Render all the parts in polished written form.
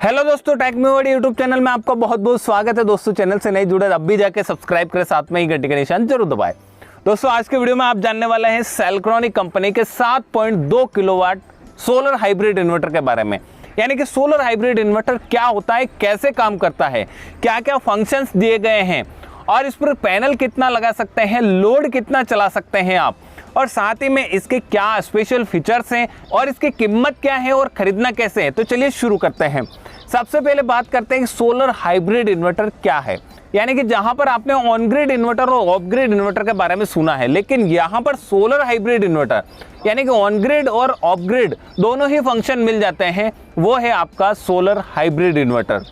Hello दोस्तों, take में world YouTube channel में आपका बहुत बहुत स्वागत है। दोस्तों चैनल से नहीं जुड़े अब भी जाके सब्सक्राइब करें, साथ में ही घंटी का निशान जरूर दबाएं। दोस्तों आज के वीडियो में आप जानने वाले हैं सेल्ट्रॉनिक कंपनी के 7.2 किलोवाट सोलर हाइब्रिड इन्वर्टर के बारे में। यानी कि सोलर हाइब्रिड इन्वर्टर क्या होता है, कैसे काम करता है, क्या क्या फंक्शंस दिए गए हैं और इस पर पैनल कितना लगा सकते हैं, लोड कितना चला सकते हैं आप, और साथ ही में इसके क्या स्पेशल फीचर्स हैं और इसकी कीमत क्या है और खरीदना कैसे है। तो चलिए शुरू करते हैं। सबसे पहले बात करते हैं कि सोलर हाइब्रिड इन्वर्टर क्या है। यानी कि जहां पर आपने ऑन ग्रिड इन्वर्टर और ऑफ ग्रिड इन्वर्टर के बारे में सुना है, लेकिन यहां पर सोलर हाइब्रिड इन्वर्टर यानी कि ऑन ग्रिड और ऑफ ग्रिड दोनों ही फंक्शन मिल जाते हैं, वो है आपका सोलर हाइब्रिड इन्वर्टर।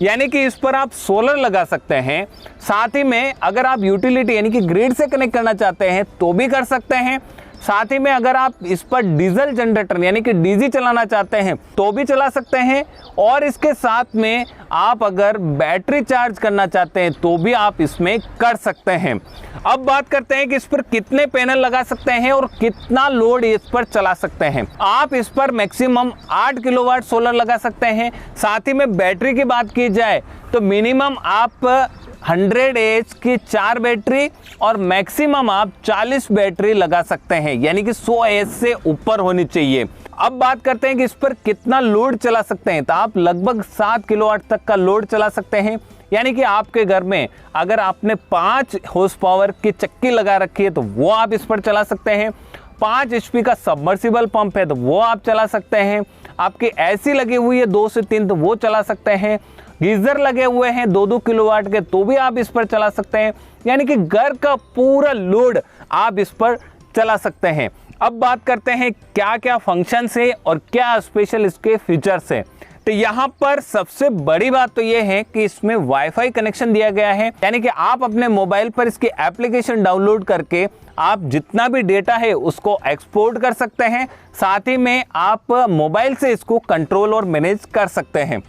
यानी कि इस पर आप सोलर लगा सकते हैं, साथ ही में अगर आप यूटिलिटी यानी कि ग्रिड से कनेक्ट करना चाहते हैं तो भी कर सकते हैं। साथ ही में अगर आप इस पर डीजल जनरेटर यानी कि डीजी चलाना चाहते हैं तो भी चला सकते हैं, और इसके साथ में आप अगर बैटरी चार्ज करना चाहते हैं तो भी आप इसमें कर सकते हैं। अब बात करते हैं कि इस पर कितने पैनल लगा सकते हैं और कितना लोड इस पर चला सकते हैं। आप इस पर मैक्सिमम 8 किलोवाट सोलर लगा सकते हैं। साथ ही में बैटरी की बात की जाए तो मिनिमम आप 100 एच की 4 बैटरी और मैक्सिमम आप 40 बैटरी लगा सकते हैं, यानी कि 100 एच से ऊपर होनी चाहिए। अब बात करते हैं कि इस पर कितना लोड चला सकते हैं, तो आप लगभग 7 किलोवाट तक का लोड चला सकते हैं। यानी कि आपके घर में अगर आपने 5 हॉर्स पावर की चक्की लगा रखी है तो वो आप इस पर चला सकते हैं। 5 HP का सबमर्सिबल पंप है तो वो आप चला सकते हैं। आपकी एसी लगी हुई है 2 से 3 तो वो चला सकते हैं। गीजर लगे हुए हैं 2-2 किलोवाट के तो भी आप इस पर चला सकते हैं। यानी कि घर का पूरा लोड आप इस पर चला सकते हैं। अब बात करते हैं क्या क्या फंक्शंस है और क्या स्पेशल इसके फीचर्स है। तो यहाँ पर सबसे बड़ी बात तो ये है कि इसमें वाईफाई कनेक्शन दिया गया है, यानी कि आप अपने मोबाइल पर इसकी एप्लीकेशन डाउनलोड करके आप जितना भी डेटा है उसको एक्सपोर्ट कर सकते हैं। साथ ही में आप मोबाइल से इसको कंट्रोल और मैनेज कर सकते हैं।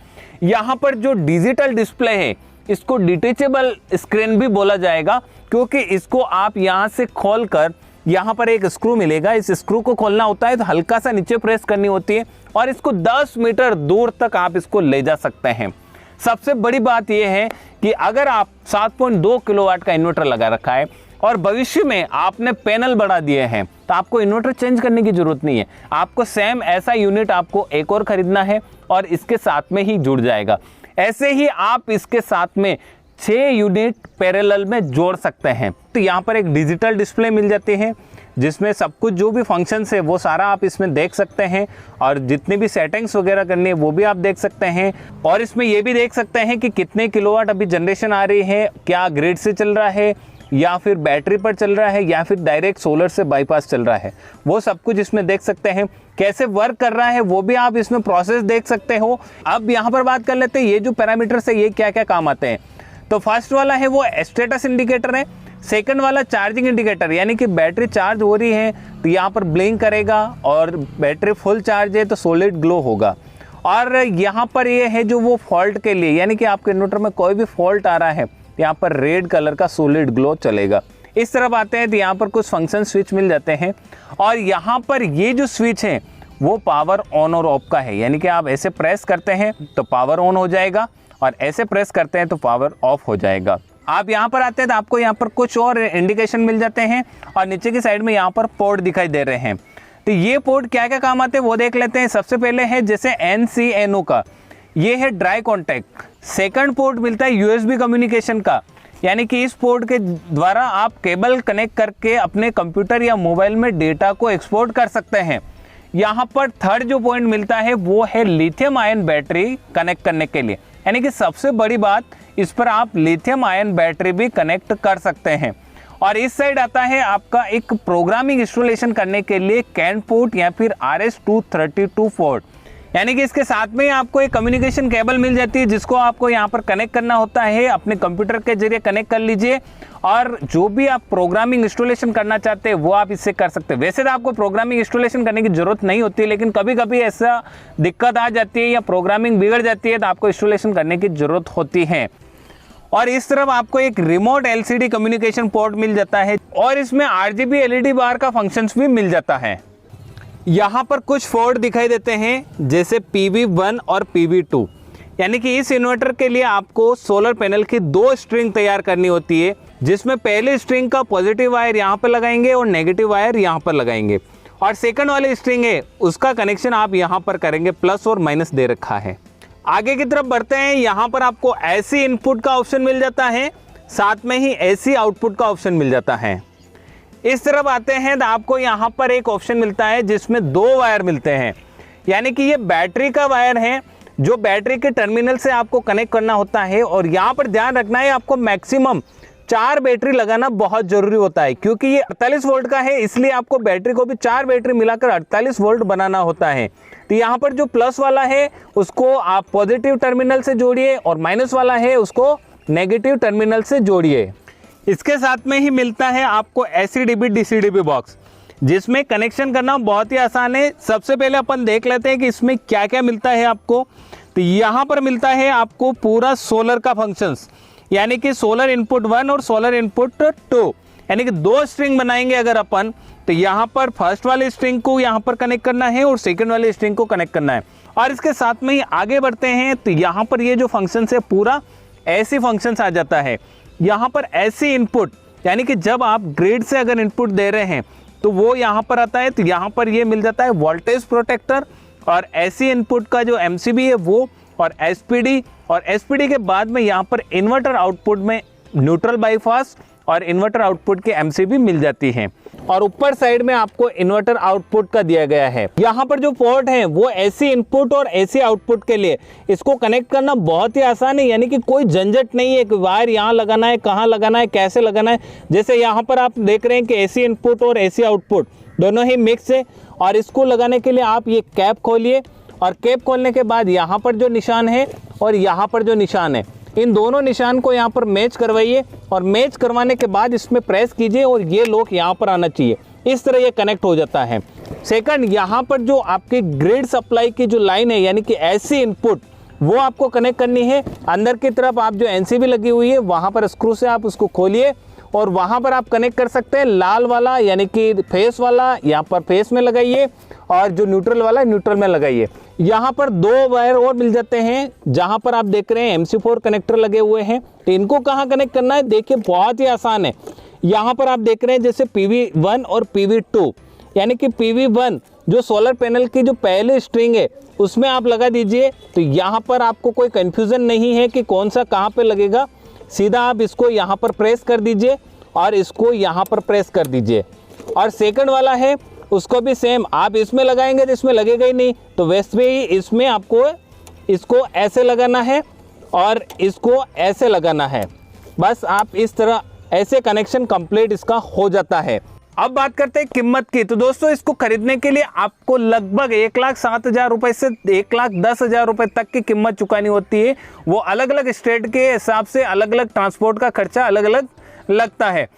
यहाँ पर जो डिजिटल डिस्प्ले है इसको डिटेचेबल स्क्रीन भी बोला जाएगा, क्योंकि इसको आप यहाँ से खोलकर यहाँ पर एक स्क्रू मिलेगा, इस स्क्रू को खोलना होता है तो हल्का सा नीचे प्रेस करनी होती है और इसको 10 मीटर दूर तक आप इसको ले जा सकते हैं। सबसे बड़ी बात यह है कि अगर आप 7.2 किलोवाट का इन्वर्टर लगा रखा है और भविष्य में आपने पैनल बढ़ा दिए हैं तो आपको इन्वर्टर चेंज करने की जरूरत नहीं है। आपको सेम ऐसा यूनिट आपको एक और खरीदना है और इसके साथ में ही जुड़ जाएगा। ऐसे ही आप इसके साथ में 6 यूनिट पैरेलल में जोड़ सकते हैं। तो यहाँ पर एक डिजिटल डिस्प्ले मिल जाती है जिसमें सब कुछ जो भी फंक्शंस है वो सारा आप इसमें देख सकते हैं, और जितनी भी सेटिंग्स वगैरह करनी है वो भी आप देख सकते हैं। और इसमें ये भी देख सकते हैं कि कितने किलोवाट अभी जनरेशन आ रही है, क्या ग्रिड से चल रहा है या फिर बैटरी पर चल रहा है या फिर डायरेक्ट सोलर से बाईपास चल रहा है, वो सब कुछ इसमें देख सकते हैं। कैसे वर्क कर रहा है वो भी आप इसमें प्रोसेस देख सकते हो। अब यहाँ पर बात कर लेते हैं ये जो पैरामीटर्स है ये क्या क्या काम आते हैं। तो फर्स्ट वाला है वो स्टेटस इंडिकेटर है। सेकंड वाला चार्जिंग इंडिकेटर, यानी कि बैटरी चार्ज हो रही है तो यहाँ पर ब्लिंक करेगा, और बैटरी फुल चार्ज है तो सॉलिड ग्लो होगा। और यहाँ पर ये है जो वो फॉल्ट के लिए, यानी कि आपके इन्वर्टर में कोई भी फॉल्ट आ रहा है यहाँ पर रेड कलर का सॉलिड ग्लो चलेगा। इस तरफ आते हैं तो यहाँ पर कुछ फंक्शन स्विच मिल जाते हैं, और यहाँ पर ये जो स्विच है वो पावर ऑन और ऑफ का है। यानी कि आप ऐसे प्रेस करते हैं तो पावर ऑन हो जाएगा और ऐसे प्रेस करते हैं तो पावर ऑफ हो जाएगा। आप यहाँ पर आते हैं तो आपको यहाँ पर कुछ और इंडिकेशन मिल जाते हैं, और नीचे की साइड में यहाँ पर पोर्ट दिखाई दे रहे हैं। तो ये पोर्ट क्या क्या काम आते हैं वो देख लेते हैं। सबसे पहले है जैसे NC/NO का, ये है ड्राई कॉन्टैक्ट। सेकंड पोर्ट मिलता है USB कम्युनिकेशन का, यानी कि इस पोर्ट के द्वारा आप केबल कनेक्ट करके अपने कंप्यूटर या मोबाइल में डेटा को एक्सपोर्ट कर सकते हैं। यहाँ पर थर्ड जो पॉइंट मिलता है वो है लिथियम आयन बैटरी कनेक्ट करने के लिए, यानी कि सबसे बड़ी बात इस पर आप लिथियम आयन बैटरी भी कनेक्ट कर सकते हैं। और इस साइड आता है आपका एक प्रोग्रामिंग इंस्टॉलेशन करने के लिए कैन पोर्ट या फिर RS-232 पोर्ट, यानी कि इसके साथ में आपको एक कम्युनिकेशन केबल मिल जाती है जिसको आपको यहाँ पर कनेक्ट करना होता है। अपने कंप्यूटर के जरिए कनेक्ट कर लीजिए, और जो भी आप प्रोग्रामिंग इंस्टॉलेशन करना चाहते हैं वो आप इससे कर सकते हैं। वैसे तो आपको प्रोग्रामिंग इंस्टॉलेशन करने की जरूरत नहीं होती है, लेकिन कभी कभी ऐसा दिक्कत आ जाती है या प्रोग्रामिंग बिगड़ जाती है तो आपको इंस्टॉलेशन करने की जरूरत होती है। और इस तरफ आपको एक रिमोट LCD कम्युनिकेशन पोर्ट मिल जाता है, और इसमें RGB LED बार का फंक्शंस भी मिल जाता है। यहाँ पर कुछ पोर्ट दिखाई देते हैं जैसे PV1 और PV2, यानी कि इस इन्वर्टर के लिए आपको सोलर पैनल की 2 स्ट्रिंग तैयार करनी होती है, जिसमें पहली स्ट्रिंग का पॉजिटिव वायर यहाँ पर लगाएंगे और नेगेटिव वायर यहाँ पर लगाएंगे, और सेकंड वाली स्ट्रिंग है उसका कनेक्शन आप यहाँ पर करेंगे, प्लस और माइनस दे रखा है। आगे की तरफ बढ़ते हैं, यहाँ पर आपको एसी इनपुट का ऑप्शन मिल जाता है, साथ में ही एसी आउटपुट का ऑप्शन मिल जाता है। इस तरफ आते हैं तो आपको यहाँ पर एक ऑप्शन मिलता है जिसमें 2 वायर मिलते हैं, यानी कि ये बैटरी का वायर है जो बैटरी के टर्मिनल से आपको कनेक्ट करना होता है। और यहाँ पर ध्यान रखना है, आपको मैक्सिमम 4 बैटरी लगाना बहुत जरूरी होता है, क्योंकि ये 48 वोल्ट का है, इसलिए आपको बैटरी को भी 4 बैटरी मिलाकर 48 वोल्ट बनाना होता है। तो यहाँ पर जो प्लस वाला है उसको आप पॉजिटिव टर्मिनल से जोड़िए और माइनस वाला है उसको नेगेटिव टर्मिनल से जोड़िए। इसके साथ में ही मिलता है आपको एसी-डीबी डीसी-डीबी बॉक्स, जिसमें कनेक्शन करना बहुत ही आसान है। सबसे पहले अपन देख लेते हैं कि इसमें क्या क्या मिलता है आपको। तो यहाँ पर मिलता है आपको पूरा सोलर का फंक्शंस, यानी कि सोलर इनपुट 1 और सोलर इनपुट 2, यानी कि 2 स्ट्रिंग बनाएंगे अगर अपन, तो यहाँ पर फर्स्ट वाले स्ट्रिंग को यहाँ पर कनेक्ट करना है और सेकंड वाले स्ट्रिंग को कनेक्ट करना है। और इसके साथ में ही आगे बढ़ते हैं तो यहाँ पर ये जो फंक्शंस है पूरा ऐसी फंक्शंस आ जाता है। यहाँ पर ऐसी इनपुट, यानी कि जब आप ग्रिड से अगर इनपुट दे रहे हैं तो वो यहाँ पर आता है। तो यहाँ पर ये मिल जाता है वोल्टेज प्रोटेक्टर और ऐसी इनपुट का जो एमसीबी है वो, और एसपीडी, और एसपीडी के बाद में यहाँ पर इन्वर्टर आउटपुट में न्यूट्रल बाईपास और इन्वर्टर आउटपुट के एमसीबी मिल जाती हैं। और ऊपर साइड में आपको इन्वर्टर आउटपुट का दिया गया है। यहाँ पर जो पोर्ट है वो एसी इनपुट और एसी आउटपुट के लिए, इसको कनेक्ट करना बहुत ही आसान है, यानी कि कोई झंझट नहीं है कि वायर यहाँ लगाना है, कहाँ लगाना है, कैसे लगाना है। जैसे यहाँ पर आप देख रहे हैं कि एसी इनपुट और एसी आउटपुट दोनों ही मिक्स है, और इसको लगाने के लिए आप ये कैप खोलिए, और कैप खोलने के बाद यहाँ पर जो निशान है और यहाँ पर जो निशान है, इन दोनों निशान को यहाँ पर मैच करवाइए, और मैच करवाने के बाद इसमें प्रेस कीजिए और ये लॉक यहाँ पर आना चाहिए। इस तरह ये कनेक्ट हो जाता है। सेकंड, यहाँ पर जो आपकी ग्रिड सप्लाई की जो लाइन है, यानी कि एसी इनपुट, वो आपको कनेक्ट करनी है। अंदर की तरफ आप जो एनसीबी लगी हुई है वहाँ पर स्क्रू से आप उसको खोलिए, और वहाँ पर आप कनेक्ट कर सकते हैं लाल वाला, यानी कि फेस वाला यहाँ पर फेस में लगाइए, और जो न्यूट्रल वाला न्यूट्रल में लगाइए। यहाँ पर 2 वायर और मिल जाते हैं, जहाँ पर आप देख रहे हैं MC4 कनेक्टर लगे हुए हैं। तो इनको कहाँ कनेक्ट करना है, देखिए बहुत ही आसान है। यहाँ पर आप देख रहे हैं जैसे PV1 और PV2, यानी कि PV1 जो सोलर पैनल की जो पहले स्ट्रिंग है उसमें आप लगा दीजिए। तो यहाँ पर आपको कोई कन्फ्यूज़न नहीं है कि कौन सा कहाँ पर लगेगा, सीधा आप इसको यहाँ पर प्रेस कर दीजिए और इसको यहाँ पर प्रेस कर दीजिए। और सेकंड वाला है उसको भी सेम आप इसमें लगाएंगे तो इसमें लगेगा ही नहीं, तो वैसे ही इसमें आपको इसको ऐसे लगाना है और इसको ऐसे लगाना है। बस आप इस तरह ऐसे कनेक्शन कंप्लीट इसका हो जाता है। अब बात करते हैं कीमत की। तो दोस्तों इसको खरीदने के लिए आपको लगभग 1,07,000 रुपए से 1,10,000 रुपए तक की कीमत चुकानी होती है। वो अलग अलग स्टेट के हिसाब से अलग अलग ट्रांसपोर्ट का खर्चा अलग अलग लगता है।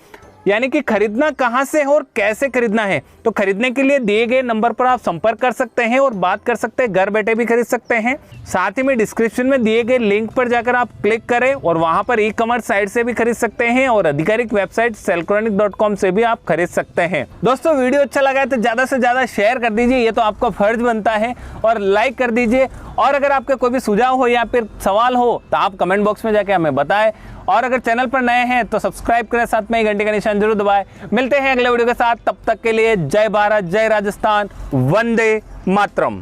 यानी कि खरीदना कहां से है और कैसे खरीदना है, तो खरीदने के लिए दिए गए नंबर पर आप संपर्क कर सकते हैं और बात कर सकते हैं, घर बैठे भी खरीद सकते हैं। साथ ही में डिस्क्रिप्शन में दिए गए लिंक पर जाकर आप क्लिक करें और वहां पर ई-कॉमर्स साइट से भी खरीद सकते हैं, और आधिकारिक वेबसाइट सेलक्ट्रॉनिक.com से भी आप खरीद सकते हैं। दोस्तों वीडियो अच्छा लगा है तो ज्यादा से ज्यादा शेयर कर दीजिए, ये तो आपका फर्ज बनता है, और लाइक कर दीजिए। और अगर आपके कोई भी सुझाव हो या फिर सवाल हो तो आप कमेंट बॉक्स में जाके हमें बताएं, और अगर चैनल पर नए हैं तो सब्सक्राइब करें, साथ में ही घंटे का निशान जरूर दबाएं। मिलते हैं अगले वीडियो के साथ, तब तक के लिए जय भारत, जय राजस्थान, वंदे मातरम।